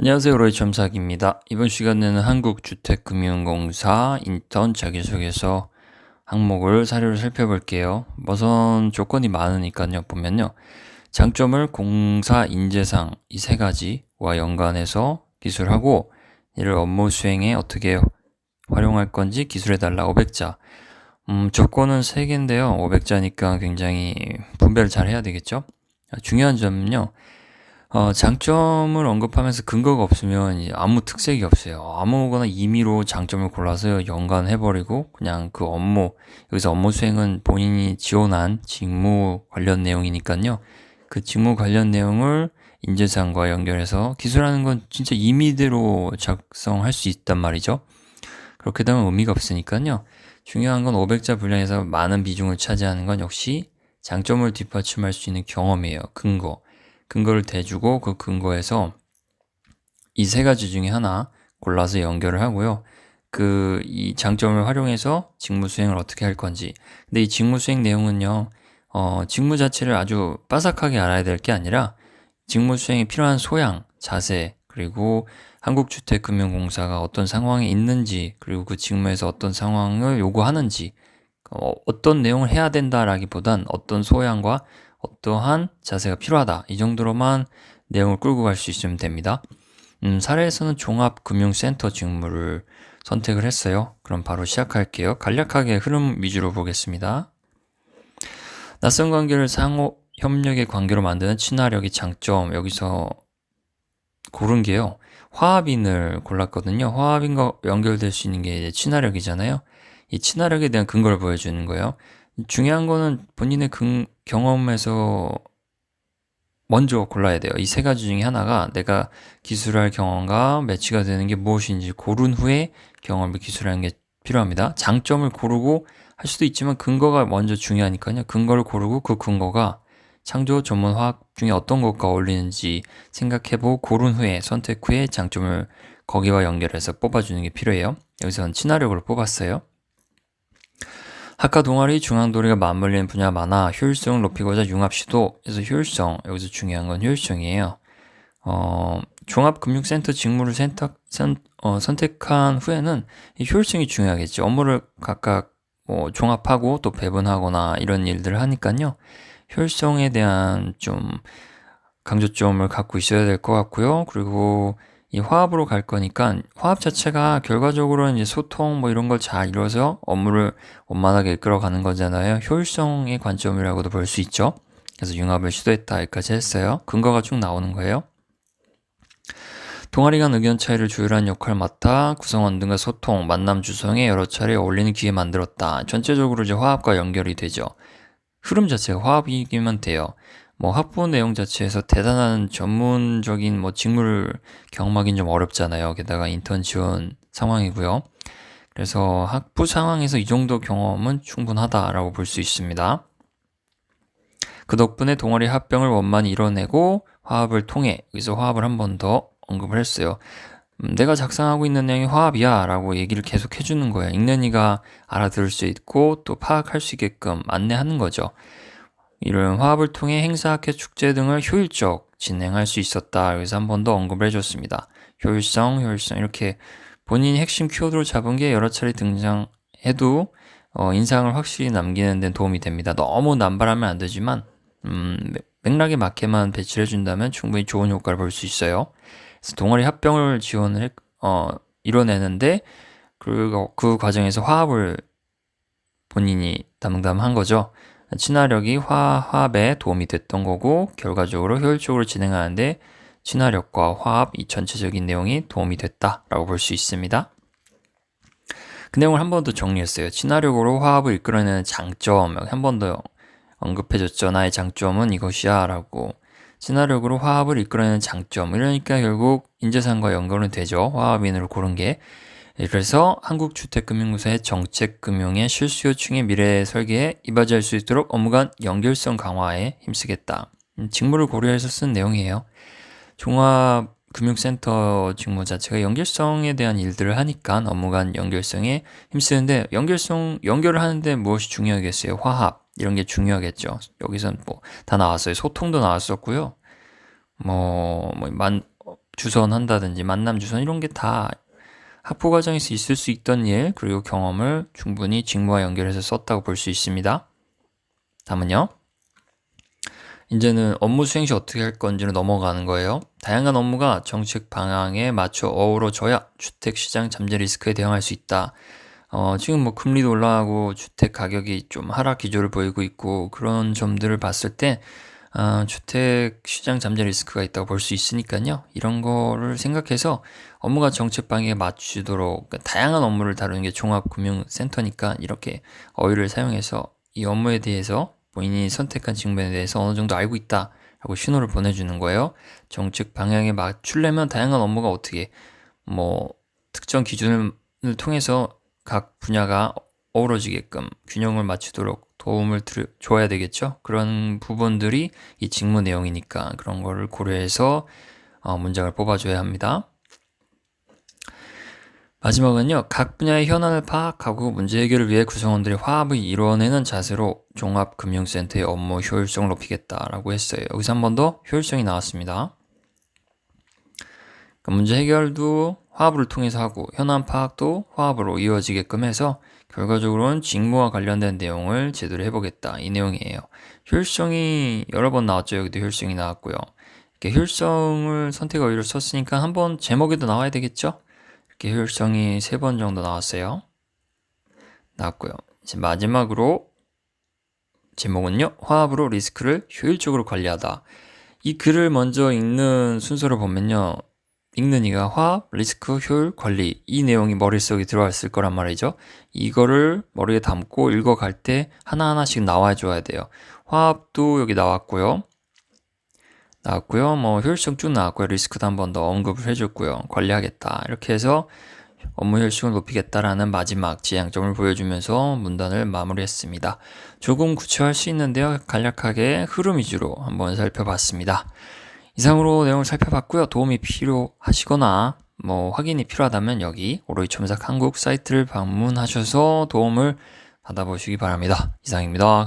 안녕하세요. 로이첨삭입니다. 이번 시간에는 한국주택금융공사 인턴 자기소개서 항목을 사료를 살펴볼게요. 우선 조건이 많으니까요. 보면요. 장점을 공사 인재상 이 세 가지와 연관해서 기술하고 이를 업무 수행에 어떻게 활용할 건지 기술해달라 500자. 조건은 3개인데요. 500자니까 굉장히 분배를 잘 해야 되겠죠? 중요한 점은요. 장점을 언급하면서 근거가 없으면 이제 아무 특색이 없어요. 아무거나 임의로 장점을 골라서 연관해버리고 그냥 그 업무, 여기서 업무 수행은 본인이 지원한 직무 관련 내용이니까요. 그 직무 관련 내용을 인재상과 연결해서 기술하는 건 진짜 임의대로 작성할 수 있단 말이죠. 그렇게 되면 의미가 없으니까요. 중요한 건 500자 분량에서 많은 비중을 차지하는 건 역시 장점을 뒷받침할 수 있는 경험이에요. 근거. 근거를 대주고 그 근거에서 이 세 가지 중에 하나 골라서 연결을 하고요. 이 장점을 활용해서 직무 수행을 어떻게 할 건지. 근데 이 직무 수행 내용은요, 직무 자체를 아주 빠삭하게 알아야 될 게 아니라 직무 수행에 필요한 소양, 자세, 그리고 한국주택금융공사가 어떤 상황에 있는지, 그리고 그 직무에서 어떤 상황을 요구하는지, 어떤 내용을 해야 된다라기보단 어떤 소양과 어떠한 자세가 필요하다. 이 정도로만 내용을 끌고 갈 수 있으면 됩니다. 사례에서는 종합금융센터 직무를 선택을 했어요. 그럼 바로 시작할게요. 간략하게 흐름 위주로 보겠습니다. 낯선 관계를 상호 협력의 관계로 만드는 친화력의 장점. 여기서 고른 게요. 화합인을 골랐거든요. 화합인과 연결될 수 있는 게 이제 친화력이잖아요. 이 친화력에 대한 근거를 보여주는 거예요. 중요한 거는 본인의 경험에서 먼저 골라야 돼요. 이 세 가지 중에 하나가 내가 기술할 경험과 매치가 되는 게 무엇인지 고른 후에 경험을 기술하는 게 필요합니다. 장점을 고르고 할 수도 있지만 근거가 먼저 중요하니까요. 근거를 고르고 그 근거가 창조, 전문, 화학 중에 어떤 것과 어울리는지 생각해보고 고른 후에 선택 후에 장점을 거기와 연결해서 뽑아주는 게 필요해요. 여기서는 친화력으로 뽑았어요. 학과 동아리, 중앙도리가 맞물리는 분야가 많아 효율성을 높이고자 융합 시도. 그래서 효율성, 여기서 중요한 건 효율성이에요. 종합금융센터 직무를 선택한 후에는 이 효율성이 중요하겠죠. 업무를 각각 종합하고 또 배분하거나 이런 일들을 하니까요. 효율성에 대한 좀 강조점을 갖고 있어야 될 것 같고요. 그리고 이 화합으로 갈 거니까 화합 자체가 결과적으로 이제 소통 이런 걸 잘 이뤄서 업무를 원만하게 이끌어가는 거잖아요. 효율성의 관점이라고도 볼 수 있죠. 그래서 융합을 시도했다 여기까지 했어요. 근거가 쭉 나오는 거예요. 동아리 간 의견 차이를 조율하는 역할을 맡아 구성원 등과 소통, 만남 주성에 여러 차례 어울리는 기회 만들었다. 전체적으로 이제 화합과 연결이 되죠. 흐름 자체가 화합이기만 돼요. 학부 내용 자체에서 대단한 전문적인 직무를 경험하기는 좀 어렵잖아요. 게다가 인턴 지원 상황이고요. 그래서 학부 상황에서 이 정도 경험은 충분하다라고 볼 수 있습니다. 그 덕분에 동아리 합병을 원만히 이뤄내고 화합을 통해, 여기서 화합을 한 번 더 언급을 했어요. 내가 작성하고 있는 내용이 화합이야 라고 얘기를 계속 해주는 거예요. 읽는 이가 알아들을 수 있고 또 파악할 수 있게끔 안내하는 거죠. 이런 화합을 통해 행사학회 축제 등을 효율적 진행할 수 있었다. 그래서 한 번 더 언급을 해줬습니다. 효율성 이렇게 본인이 핵심 키워드로 잡은 게 여러 차례 등장해도 인상을 확실히 남기는 데는 도움이 됩니다. 너무 남발하면 안 되지만 맥락에 맞게만 배치를 해준다면 충분히 좋은 효과를 볼 수 있어요. 그래서 동아리 합병을 이뤄내는데 그 과정에서 화합을 본인이 담당한 거죠. 친화력이 화합에 도움이 됐던 거고 결과적으로 효율적으로 진행하는데 친화력과 화합 이 전체적인 내용이 도움이 됐다라고 볼 수 있습니다. 그 내용을 한 번 더 정리했어요. 친화력으로 화합을 이끌어내는 장점 한 번 더 언급해줬죠. 나의 장점은 이것이야 라고. 친화력으로 화합을 이끌어내는 장점. 이러니까 결국 인재상과 연결은 되죠. 화합인으로 고른 게. 그래서 한국주택금융공사의 정책금융의 실수요층의 미래 설계에 이바지할 수 있도록 업무 간 연결성 강화에 힘쓰겠다. 직무를 고려해서 쓴 내용이에요. 종합금융센터 직무 자체가 연결성에 대한 일들을 하니까 업무 간 연결성에 힘쓰는데 연결을 하는데 무엇이 중요하겠어요? 화합. 이런 게 중요하겠죠. 여기선 다 나왔어요. 소통도 나왔었고요. 주선한다든지 만남 주선 이런 게 다 학부 과정에서 있을 수 있던 일 그리고 경험을 충분히 직무와 연결해서 썼다고 볼 수 있습니다. 다음은요. 이제는 업무 수행 시 어떻게 할 건지로 넘어가는 거예요. 다양한 업무가 정책 방향에 맞춰 어우러져야 주택시장 잠재 리스크에 대응할 수 있다. 지금 뭐 금리도 올라가고 주택 가격이 좀 하락 기조를 보이고 있고 그런 점들을 봤을 때 주택 시장 잠재 리스크가 있다고 볼 수 있으니까요. 이런 거를 생각해서 업무가 정책 방향에 맞추도록 그러니까 다양한 업무를 다루는 게 종합금융센터니까 이렇게 어휘를 사용해서 이 업무에 대해서 본인이 선택한 직무에 대해서 어느 정도 알고 있다라고 신호를 보내주는 거예요. 정책 방향에 맞추려면 다양한 업무가 어떻게 뭐 특정 기준을 통해서 각 분야가 어우러지게끔 균형을 맞추도록 도움을 줘야 되겠죠. 그런 부분들이 이 직무 내용이니까 그런 거를 고려해서 문장을 뽑아줘야 합니다. 마지막은요. 각 분야의 현안을 파악하고 문제 해결을 위해 구성원들이 화합을 이뤄내는 자세로 종합금융센터의 업무 효율성을 높이겠다라고 했어요. 여기서 한 번 더 효율성이 나왔습니다. 문제 해결도 화합을 통해서 하고 현안 파악도 화합으로 이루어지게끔 해서 결과적으로는 직무와 관련된 내용을 제대로 해보겠다 이 내용이에요. 효율성이 여러 번 나왔죠. 여기도 효율성이 나왔고요. 이렇게 효율성을 선택 어휘를 썼으니까 한번 제목에도 나와야 되겠죠. 이렇게 효율성이 3번 정도 나왔어요. 나왔고요. 이제 마지막으로 제목은요. 화합으로 리스크를 효율적으로 관리하다. 이 글을 먼저 읽는 순서를 보면요. 읽는 이가 화합, 리스크, 효율, 관리 이 내용이 머릿속에 들어왔을 거란 말이죠. 이거를 머리에 담고 읽어갈 때 하나하나씩 나와줘야 돼요. 화합도 여기 나왔고요. 뭐 효율성 쭉 나왔고요. 리스크도 한 번 더 언급을 해줬고요. 관리하겠다. 이렇게 해서 업무 효율성을 높이겠다라는 마지막 지향점을 보여주면서 문단을 마무리했습니다. 조금 구체화할 수 있는데요. 간략하게 흐름 위주로 한번 살펴봤습니다. 이상으로 내용을 살펴봤고요. 도움이 필요하시거나 확인이 필요하다면 여기 오로이 첨삭 한국 사이트를 방문하셔서 도움을 받아보시기 바랍니다. 이상입니다.